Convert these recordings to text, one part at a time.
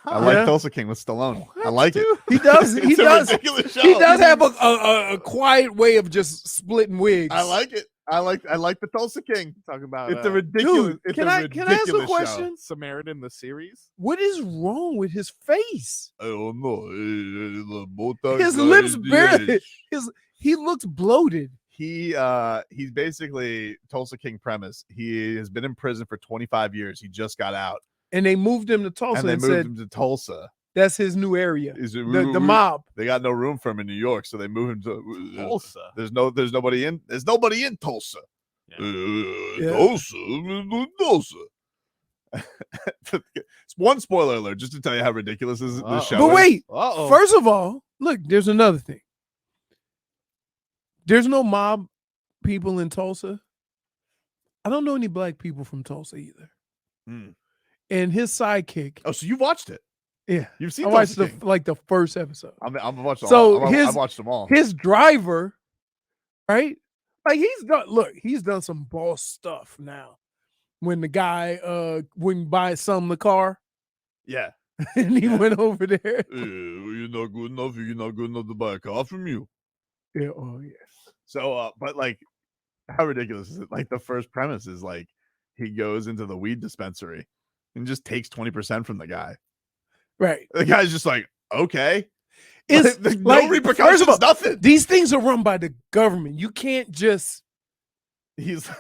I like Tulsa King with Stallone. I like it. He does. He It's a does. ridiculous show. He does have a quiet way of just splitting wigs. I like it. I like the Tulsa King. Talking about It's a ridiculous. Dude, it's can a I ridiculous ask a question? Samaritan the series. What is wrong with his face? I don't know. His lips barely. He looks bloated. He's basically Tulsa King premise. He has been in prison for 25 years. He just got out, And they moved him to Tulsa and they moved him to Tulsa. That's his new area. The mob. They got no room for him in New York, so they moved him to Tulsa. There's nobody in Tulsa. Yeah. Tulsa. It's one spoiler alert, just to tell you how ridiculous this show But is. wait, first of all, look, there's another thing. There's no mob people in Tulsa. I don't know any black people from Tulsa either. And his sidekick. Oh, so you watched it? Yeah, you've seen. I watched the first episode. I'm watching. So I watched them all. His driver, right? Like he's done some boss stuff now. When the guy wouldn't buy some the car, yeah, and he went over there. You're not good enough. You're not good enough to buy a car from you. Yeah. Oh yeah. So, but like, how ridiculous is it? Like the first premise is like he goes into the weed dispensary and just takes 20% from the guy. Right. The guy's just like, okay. It's no repercussions, all, nothing. These things are run by the government. You can't just. He's like,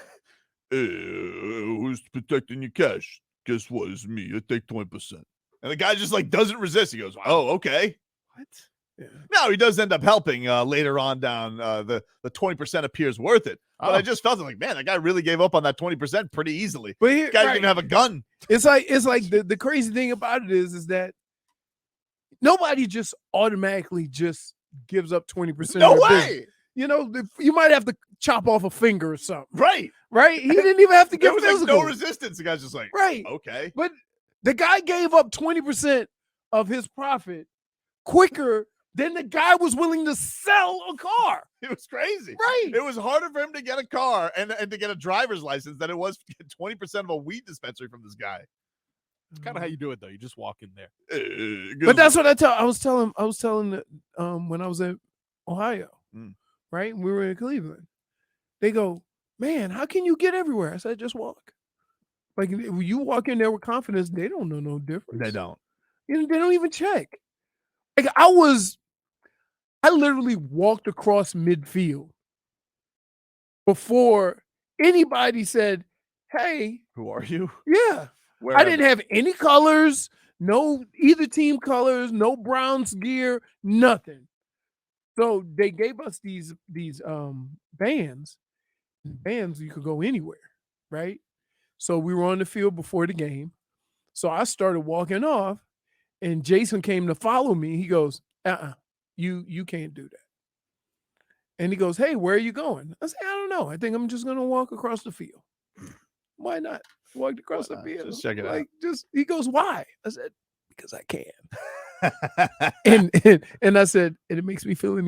who's protecting your cash? Guess what? It's me. I take 20%. And the guy just like doesn't resist. He goes, oh, okay. What? Yeah. Now he does end up helping later on down the 20% appears worth it. But I just felt like, man, that guy really gave up on that 20% pretty easily. But the guy didn't even have a gun. It's like the crazy thing about it is that nobody just automatically just gives up 20%. No way. You know, you might have to chop off a finger or something. Right. Right. He didn't even have to give physical. Like no resistance. The guy's just like, right. Okay. But the guy gave up 20% of his profit quicker than the guy was willing to sell a car. It was crazy. Right. It was harder for him to get a car and to get a driver's license than it was to get 20% of a weed dispensary from this guy. It's kind of how you do it, though. You just walk in there. But that's what I was telling when I was at Ohio, right? We were in Cleveland. They go, man, how can you get everywhere? I said, just walk. Like when you walk in there with confidence, they don't know no difference. They don't. They don't even check. Like I literally walked across midfield before anybody said, hey, who are you? Yeah. I didn't have any colors, no either team colors, no Browns gear, nothing. So they gave us these bands. Bands, you could go anywhere, right? So we were on the field before the game. So I started walking off, and Jason came to follow me. He goes, you can't do that. And he goes, hey, where are you going? I said, I don't know. I think I'm just going to walk across the field. Why not? Walked across the field. Just check it out. He goes, why? I said, because I can. and I said, and it makes me feel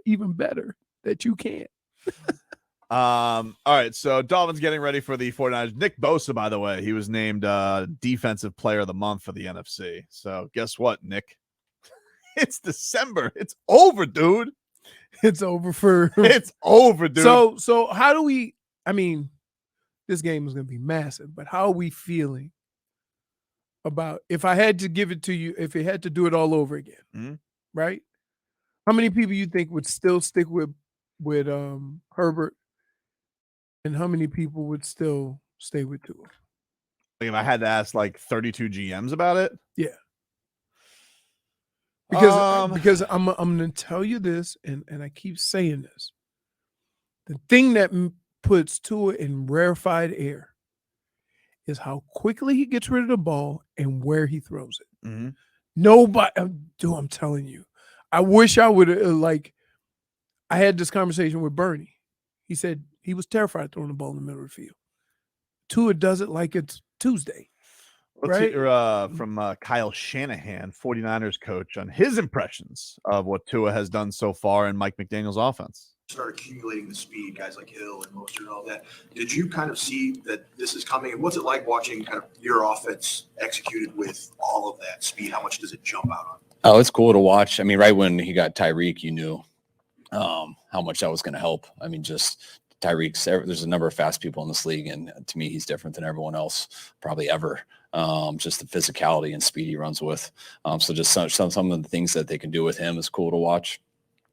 even better that you can't. All right, so Dolphins getting ready for the 49ers. Nick Bosa, by the way, he was named Defensive Player of the Month for the NFC. So guess what, Nick? It's December. It's over, dude. It's over, dude. So how do we, I mean, this game is going to be massive, but how are we feeling about if I had to give it to you, if you had to do it all over again, right? How many people you think would still stick with Herbert, and how many people would still stay with Tua? Like if I had to ask like 32 GMs about it, yeah. Because I'm going to tell you this, and I keep saying this. The thing that puts Tua in rarefied air is how quickly he gets rid of the ball and where he throws it. Nobody, dude, I'm telling you. I wish I would have, I had this conversation with Bernie. He said he was terrified of throwing the ball in the middle of the field. Tua does it like it's Tuesday. Let's hear from Kyle Shanahan, 49ers coach, on his impressions of what Tua has done so far in Mike McDaniel's offense. start accumulating the speed, guys like Hill and Mostert and all that. Did you kind of see that this is coming? And what's it like watching kind of your offense executed with all of that speed? How much does it jump out on? Oh, it's cool to watch. I mean, right when he got Tyreek, you knew how much that was going to help. I mean, just Tyreek's, there's a number of fast people in this league, and to me, he's different than everyone else probably ever. Just the physicality and speed he runs with. So just some of the things that they can do with him is cool to watch.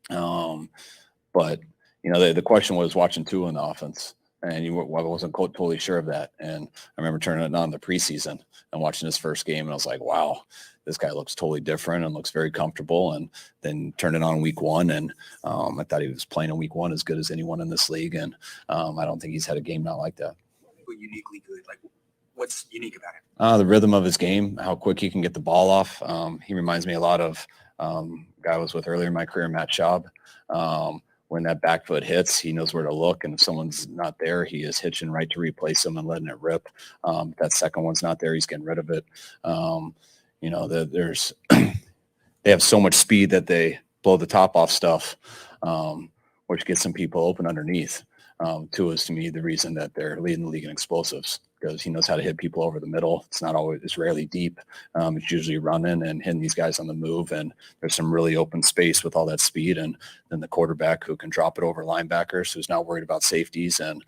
But, the question was watching Tua in the offense, and I wasn't totally sure of that. And I remember turning it on the preseason and watching his first game, and I was like, wow, this guy looks totally different and looks very comfortable. And then turned it on week one, and I thought he was playing in week one as good as anyone in this league. And I don't think he's had a game not like that. Uniquely good. Like, what's unique about it? The rhythm of his game, how quick he can get the ball off. He reminds me a lot of guy I was with earlier in my career, Matt Schaub. When that back foot hits, he knows where to look, and if someone's not there, he is hitching right to replace them and letting it rip. If that second one's not there, he's getting rid of it. There's they have so much speed that they blow the top off stuff, which gets some people open underneath. Tua is, to me, the reason that they're leading the league in explosives, because he knows how to hit people over the middle. It's rarely deep. It's usually running and hitting these guys on the move. And there's some really open space with all that speed. And then the quarterback who can drop it over linebackers, who's not worried about safeties, and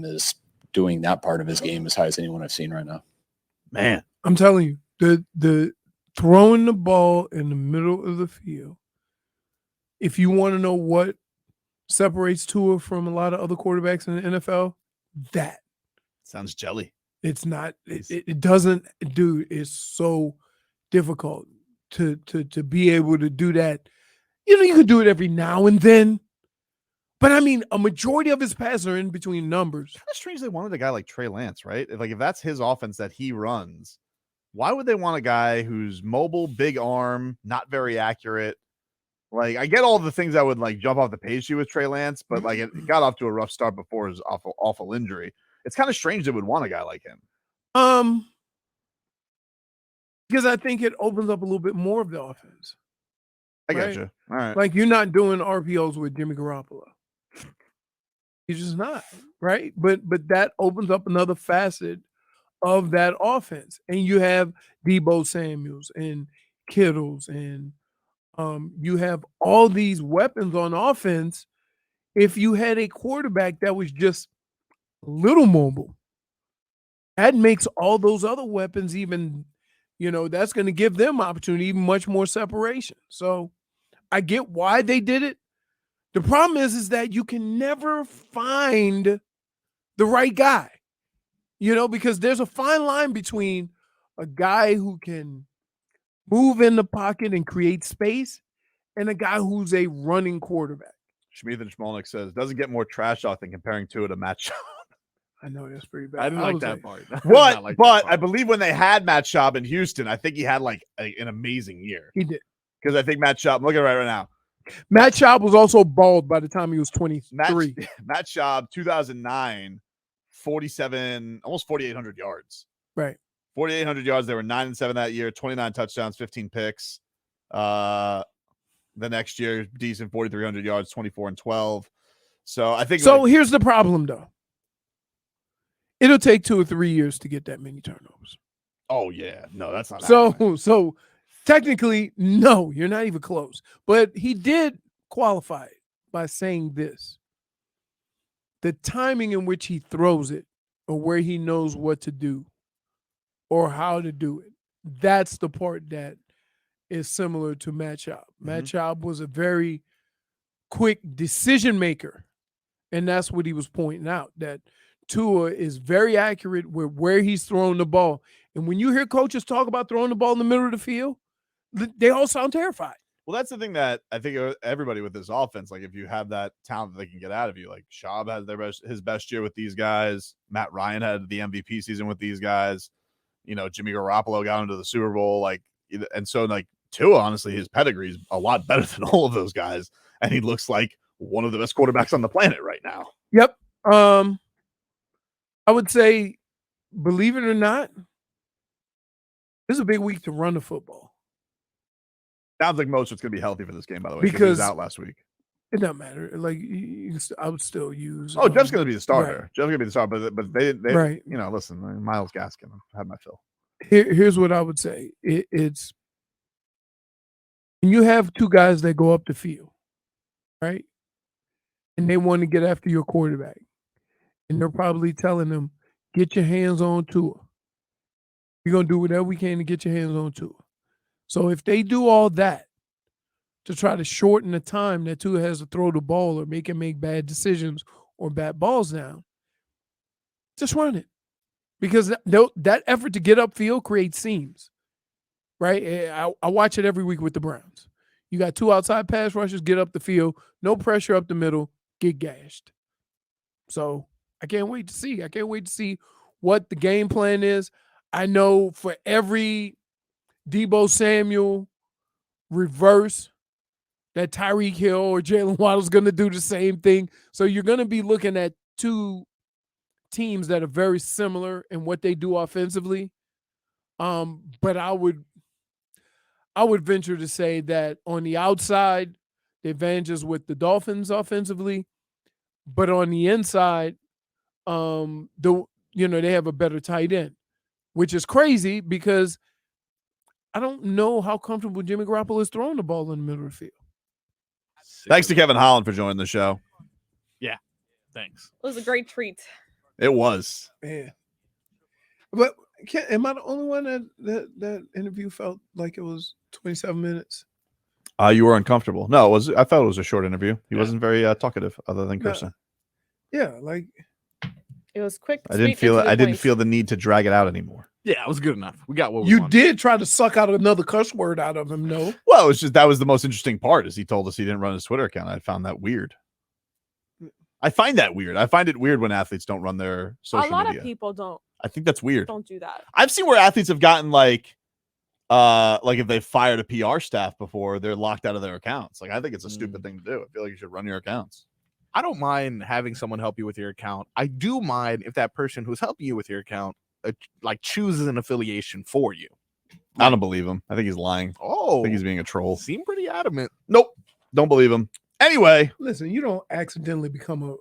is doing that part of his game as high as anyone I've seen right now. Man, I'm telling you, the throwing the ball in the middle of the field, if you want to know what separates Tua from a lot of other quarterbacks in the NFL, that sounds jelly. it's not. It doesn't. Dude, it's so difficult to be able to do that. You could do it every now and then, but I mean, a majority of his passes are in between numbers. Kind of strange they wanted a guy like Trey Lance, right? If that's his offense that he runs, why would they want a guy who's mobile, big arm, not very accurate? Like, I get all the things that would like jump off the page with Trey Lance, but like it got off to a rough start before his awful injury. It's kind of strange they would want a guy like him. Because I think it opens up a little bit more of the offense. I Right? got you. All right. Like, you're not doing RPOs with Jimmy Garoppolo. You're just not, right? But that opens up another facet of that offense. And you have Deebo Samuels and Kittles, and you have all these weapons on offense. If you had a quarterback that was just a little mobile, that makes all those other weapons even, that's going to give them opportunity, even much more separation. So I get why they did it. The problem is that you can never find the right guy, because there's a fine line between a guy who can move in the pocket and create space and a guy who's a running quarterback. Schmeeth and Schmolnick says, doesn't get more trash talk than comparing Tua to Matt Schaub. I know that's pretty bad. I didn't like was that part. What? Like But that part. I believe when they had Matt Schaub in Houston, I think he had like an amazing year. He did. Because I think Matt Schaub, look at it right now. Matt Schaub was also bald by the time he was 23. Matt Schaub, 2009, 47, almost 4,800 yards. Right. 4,800 yards. They were 9-7 that year, 29 touchdowns, 15 picks. The next year, decent 4,300 yards, 24-12. So I think. So here's the problem, though. It'll take 2 or 3 years to get that many turnovers. Oh yeah, no, that's not. happening. So technically, no, you're not even close. But he did qualify it by saying this: the timing in which he throws it, or where he knows what to do, or how to do it. That's the part that is similar to Matt Schaub. Matt Schaub was a very quick decision maker, and that's what he was pointing out, that Tua is very accurate with where he's throwing the ball. And when you hear coaches talk about throwing the ball in the middle of the field, they all sound terrified. Well, that's the thing that I think everybody with this offense, like if you have that talent that they can get out of you, like Schaub had his best year with these guys. Matt Ryan had the MVP season with these guys. Jimmy Garoppolo got into the Super Bowl. And so Tua, honestly, his pedigree is a lot better than all of those guys. And he looks like one of the best quarterbacks on the planet right now. Yep. I would say, believe it or not, this is a big week to run the football. Sounds like Mostert's going to be healthy for this game, by the way, Because he was out last week. It doesn't matter. Like I would still use. Oh, Jeff's going to be the starter. Right. Jeff's going to be the starter, but they Right. you know, listen, Miles Gaskin, I've had my fill. Here's what I would say. It's when you have two guys that go up the field, right? And they want to get after your quarterback. And they're probably telling them, get your hands on Tua. We're going to do whatever we can to get your hands on Tua. So if they do all that to try to shorten the time that Tua has to throw the ball or make him make bad decisions or bat balls down, just run it. Because that effort to get upfield creates seams, right? I watch it every week with the Browns. You got two outside pass rushers, get up the field, no pressure up the middle, get gashed. So I can't wait to see. I can't wait to see what the game plan is. I know for every Deebo Samuel reverse that Tyreek Hill or Jalen Waddle's going to do the same thing. So you're going to be looking at two teams that are very similar in what they do offensively. But I would venture to say that on the outside, the advantage is with the Dolphins offensively, but on the inside, they have a better tight end, which is crazy because I don't know how comfortable Jimmy Garoppolo is throwing the ball in the middle of the field. Thanks to Kevin Holland for joining the show. Yeah, thanks. It was a great treat. It was. Yeah. But am I the only one that interview felt like it was 27 minutes? You were uncomfortable. No, I felt it was a short interview. He wasn't very talkative other than cursing. Yeah, like it was quick. I didn't feel the need to drag it out anymore. Yeah, it was good enough. We got what we you wanted. did try to suck out another cuss word out of him, no? Well, it was just that was the most interesting part is he told us he didn't run his Twitter account. I found that weird. I find that weird. I find it weird when athletes don't run their social media. A lot of people don't. I think that's weird. Don't do that. I've seen where athletes have gotten like if they fired a PR staff before, they're locked out of their accounts. Like I think it's a stupid thing to do. I feel like you should run your accounts. I don't mind having someone help you with your account. I do mind if that person who's helping you with your account chooses an affiliation for you. I don't believe him. I think he's lying. Oh, I think he's being a troll. Seem pretty adamant. Nope. Don't believe him. Anyway, listen, you don't accidentally become a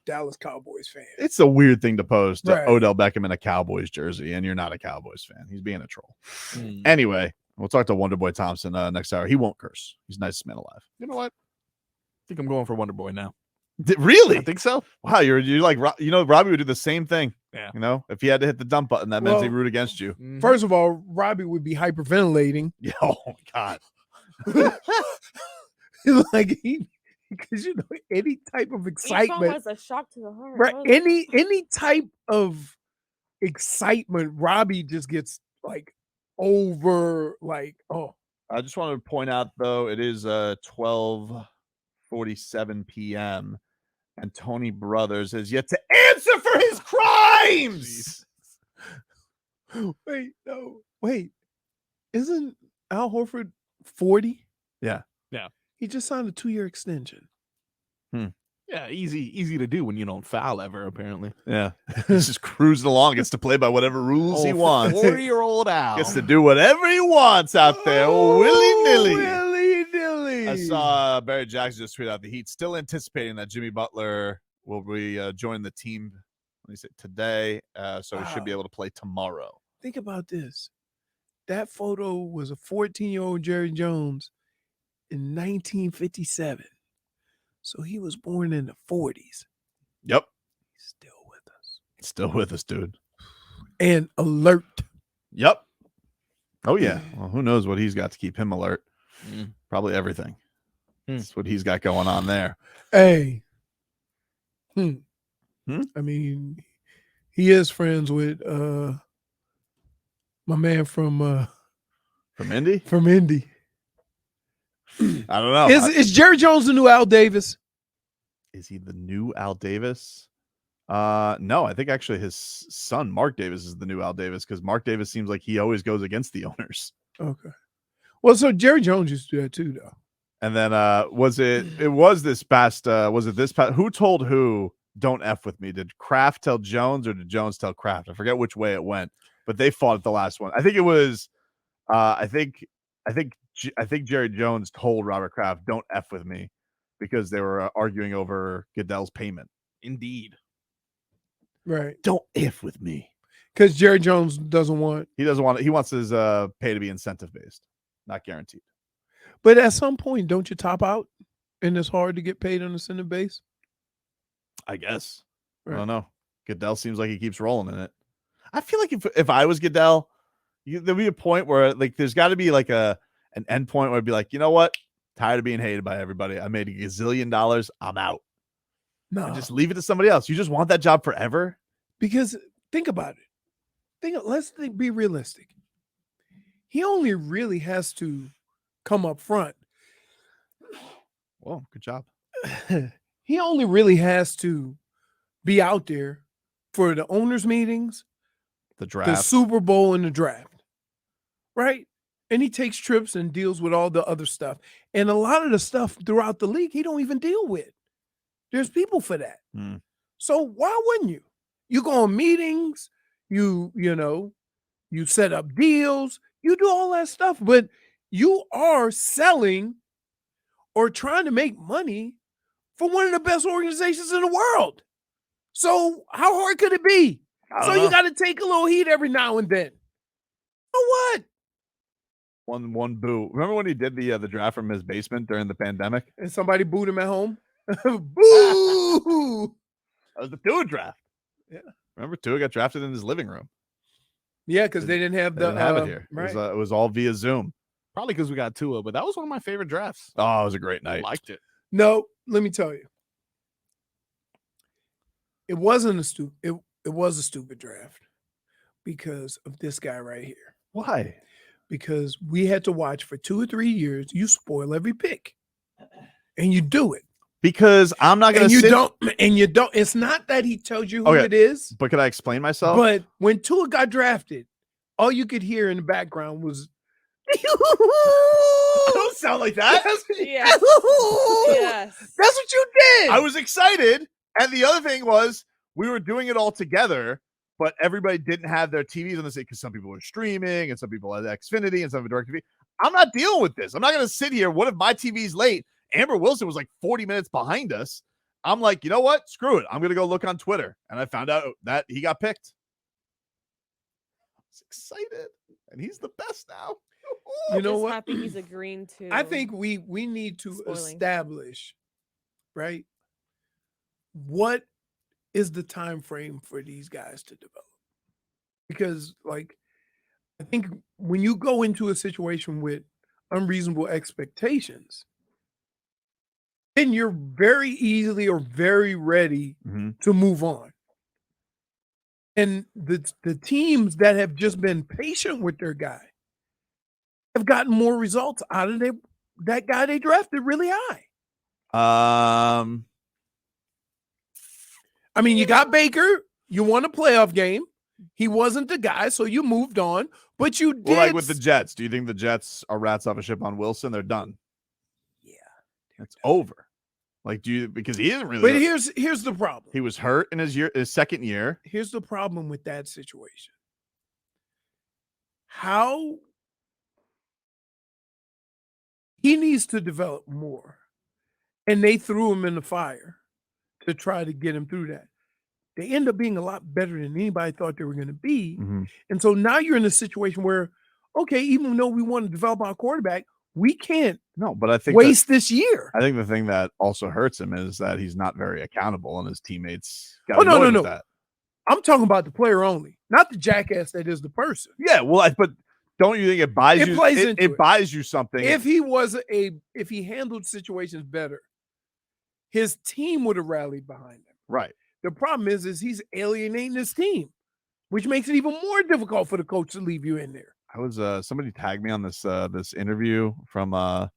Dallas Cowboys fan. It's a weird thing to post Right. Odell Beckham in a Cowboys jersey, and you're not a Cowboys fan. He's being a troll. Anyway, we'll talk to Wonderboy Thompson next hour. He won't curse. He's the nicest man alive. You know what? I think I'm going for Wonder Boy now. Really? I think so. Wow, you're like Robbie would do the same thing. Yeah. You know, if he had to hit the dump button, that meant he'd root against you. Mhm. First of all, Robbie would be hyperventilating. Yeah, oh my God. Like because any type of Each one excitement, was a shock to the heart. right? What? Any type of excitement, Robbie just gets like over like, oh. I just want to point out though, it is 12:47 p.m. and Tony Brothers has yet to answer for his crimes. Wait, isn't Al Horford 40? Yeah. He just signed a 2-year extension. Yeah, easy to do when you don't foul ever, apparently. Yeah. He's just cruising along, gets to play by whatever rules he wants. 40-year-old Al. Gets to do whatever he wants out there. Willy-nilly. Willy-nilly. I saw Barry Jackson just tweet out the Heat still anticipating that Jimmy Butler will be joining the team today, so he should be able to play tomorrow. Think about this. That photo was a 14-year-old Jerry Jones in 1957. So he was born in the 40s. Yep. He's still with us. Still with us, dude. And alert. Yep. Oh, yeah. Well, who knows what he's got to keep him alert. Probably everything. That's what he's got going on there. Hey. I mean, he is friends with my man from Indy? From Indy. I don't know. Is Jerry Jones the new Al Davis? Is he the new Al Davis? No, I think actually his son, Mark Davis, is the new Al Davis because Mark Davis seems like he always goes against the owners. Okay. Well, so Jerry Jones used to do that too, though. And then who told who don't F with me? Did Kraft tell Jones or did Jones tell Kraft? I forget which way it went, but they fought at the last one. I think it was I think Jerry Jones told Robert Kraft, don't F with me. because they were arguing over Goodell's payment. Indeed. Right. Don't if with me. Because Jerry Jones doesn't want. He doesn't want it. He wants his pay to be incentive based, not guaranteed. But at some point, don't you top out? And it's hard to get paid on the incentive base? I guess. Right. I don't know. Goodell seems like he keeps rolling in it. I feel like if I was Goodell, there'd be a point where like there's got to be like an end point where I'd be like, you know what? Tired of being hated by everybody. I made $1 gazillion. I'm out. No. And just leave it to somebody else. You just want that job forever? Because think about it. Let's be realistic. He only really has to come up front. Whoa, good job. He only really has to be out there for the owners' meetings, The the draft. Super Bowl, and the draft. Right? And he takes trips and deals with all the other stuff. And a lot of the stuff throughout the league, he don't even deal with. There's people for that. Hmm. So why wouldn't you? You go on meetings, you set up deals, you do all that stuff, but you are selling or trying to make money for one of the best organizations in the world. So how hard could it be? I So don't you know. got to take a little heat every now and then. So what? One boo. Remember when he did the draft from his basement during the pandemic? And somebody booed him at home? Boo! That was the Tua draft. Yeah. Remember Tua got drafted in his living room. Yeah, because they didn't have They didn't have it here. Right. It was all via Zoom. Probably because we got Tua, but that was one of my favorite drafts. Oh, it was a great I night. liked it. No, let me tell you. It wasn't a stupid. It was a stupid draft because of this guy right here. Why? Because we had to watch for 2 or 3 years. You spoil every pick, and you do it. Because I'm not going And to you sit. don't. And you don't. It's not that he tells you who Okay. it is. But can I explain myself? But when Tua got drafted, all you could hear in the background was. I don't sound like that. Yes. Yes. That's what you did. I was excited. And the other thing was we were doing it all together, but everybody didn't have their TVs on the same because some people were streaming and some people had Xfinity and some had DirecTV. I'm not dealing with this. I'm not going to sit here. What if my TV's late? Amber Wilson was like 40 minutes behind us. I'm like, you know what? Screw it. I'm going to go look on Twitter. And I found out that he got picked. I was excited. And he's the best now. You know Just what? happy he's agreeing to. I think we need to Spoiling. establish, right? What is the time frame for these guys to develop? Because, like, I think when you go into a situation with unreasonable expectations, then you're very easily or very ready to move on. And the teams that have just been patient with their guy have gotten more results out of that guy they drafted really high. I mean, you got Baker, you won a playoff game. He wasn't the guy, so you moved on. But you did. Well, like with the Jets, do you think the Jets are rats off a ship on Wilson? They're done. Yeah, it's over. Like, do you, because he isn't really. But here's the problem. He was hurt in his second year. Here's the problem with that situation. How he needs to develop more. And they threw him in the fire to try to get him through that. They end up being a lot better than anybody thought they were going to be. And so now you're in a situation where, okay, even though we want to develop our quarterback, we can't but I think waste this year. I think the thing that also hurts him is that he's not very accountable, and his teammates got Oh, no. annoyed with that. I'm talking about the player only, not the jackass that is the person. Yeah, well, but don't you think it buys It you? plays into It it. buys you something. If he handled situations better, his team would have rallied behind him. Right. The problem is he's alienating his team, which makes it even more difficult for the coach to leave you in there. I was somebody tagged me on this this interview from it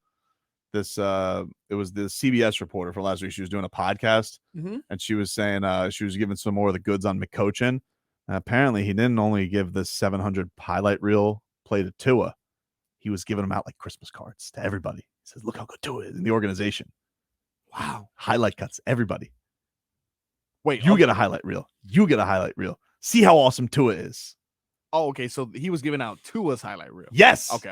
was the CBS reporter for last week. She was doing a podcast and she was saying she was giving some more of the goods on McCochin. Apparently he didn't only give the 700 highlight reel play to Tua. He was giving them out like Christmas cards to everybody. He says, look how good Tua is in the organization. Wow. Highlight cuts, everybody. Wait, you get a highlight reel. You get a highlight reel. See how awesome Tua is. Oh, okay. So he was giving out Tua's highlight reel. Yes. Okay.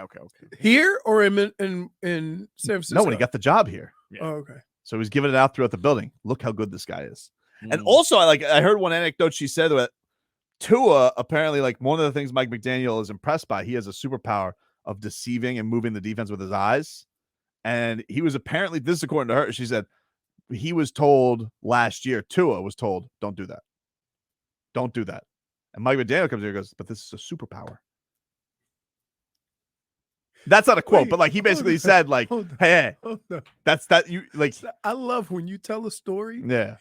Here or in San Francisco? No, when he got the job here. Yeah. Oh, okay. So he's giving it out throughout the building. Look how good this guy is. And Mm. also, I heard one anecdote she said that Tua, apparently, like one of the things Mike McDaniel is impressed by, he has a superpower of deceiving and moving the defense with his eyes. And he was apparently, this is according to her, she said, he was told last year, Tua was told, don't do that. Don't do that. And Mike McDaniel comes here and goes, but this is a superpower. That's not a quote, Wait, but like he hold basically on, said, like, hold on. hey, Oh, no. that's that you like, I love when you tell a story yeah.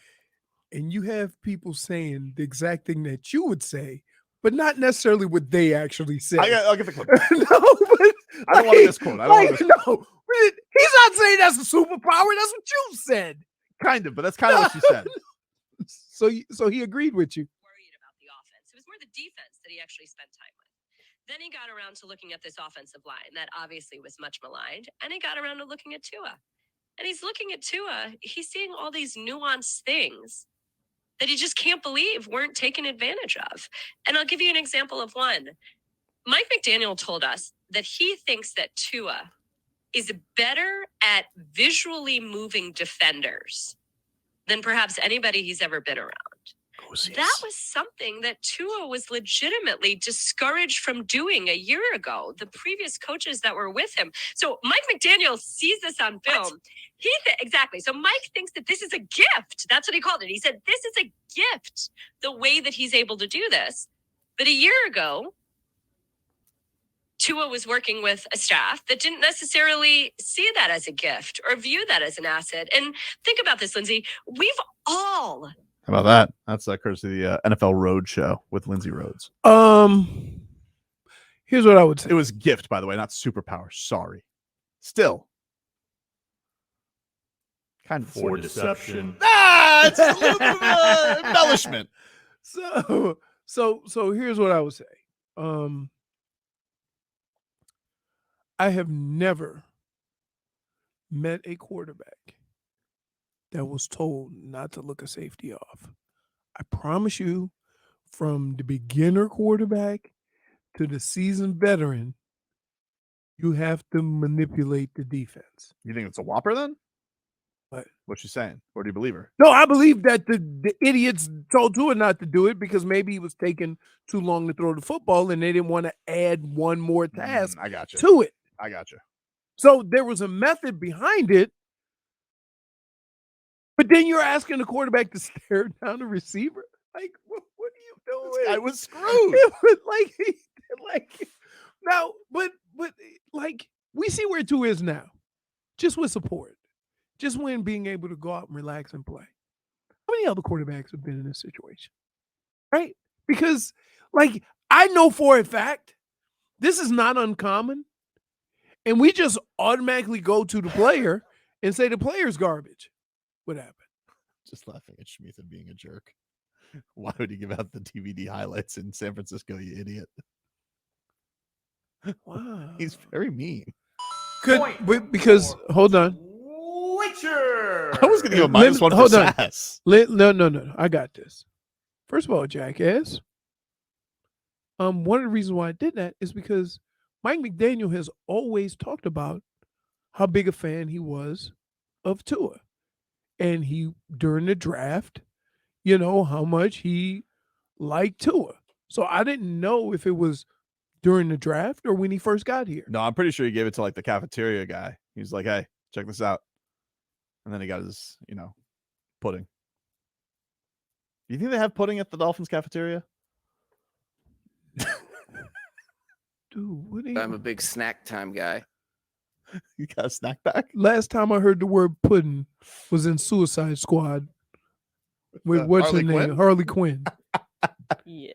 and you have people saying the exact thing that you would say, but not necessarily what they actually said. I'll get the clip. No, but I don't want to misquote. I don't want to no, he's not saying that's a superpower. That's what you said. kind of, but that's kind of what she said. So he agreed with you. Worried about the offense. It was more the defense that he actually spent time with. Then he got around to looking at this offensive line that obviously was much maligned, and he got around to looking at Tua. And he's looking at Tua, he's seeing all these nuanced things that he just can't believe weren't taken advantage of. And I'll give you an example of one. Mike McDaniel told us that he thinks that Tua is better at visually moving defenders than perhaps anybody he's ever been around. That was something that Tua was legitimately discouraged from doing a year ago, the previous coaches that were with him. So Mike McDaniel sees this on film. Exactly. So Mike thinks that this is a gift. That's what he called it. He said, this is a gift, the way that he's able to do this. But a year ago, Tua was working with a staff that didn't necessarily see that as a gift or view that as an asset. And think about this, Lindsay. We've all... How about that? That's courtesy of the NFL Road Show with Lindsay Rhodes. Here's what I would say. It was gift, by the way, not superpower. Sorry. Still. Kind of For deception. Ah, it's a little bit of embellishment. So here's what I would say. I have never met a quarterback that was told not to look a safety off. I promise you, from the beginner quarterback to the seasoned veteran, you have to manipulate the defense. You think it's a whopper then? What? What's she saying? Or do you believe her? No, I believe that the idiots told Tua not to do it because maybe he was taking too long to throw the football and they didn't want to add one more task I got you. to it. I got you. So there was a method behind it. But then you're asking the quarterback to stare down the receiver? Like, what are you doing? I was screwed. It was like now, but like we see where Tua is now, just with support, just when being able to go out and relax and play. How many other quarterbacks have been in this situation, right? Because like I know for a fact this is not uncommon, and we just automatically go to the player and say the player's garbage. What happened? Just laughing at Schmeath and being a jerk. Why would he give out the DVD highlights in San Francisco, you idiot? Wow. He's very mean. Because hold on. Witcher. I was going to give a minus one for hold on. sass. No. I got this. First of all, jackass. One of the reasons why I did that is because Mike McDaniel has always talked about how big a fan he was of Tua. And he, during the draft, how much he liked Tua. So I didn't know if it was during the draft or when he first got here. No, I'm pretty sure he gave it to like the cafeteria guy. He's like, hey, check this out. And then he got his, pudding. Do you think they have pudding at the Dolphins cafeteria? Dude, what are you... I'm a big snack time guy. You got a snack back? Last time I heard the word pudding was in Suicide Squad with what's her Harley name? Quinn? Harley Quinn. Yes.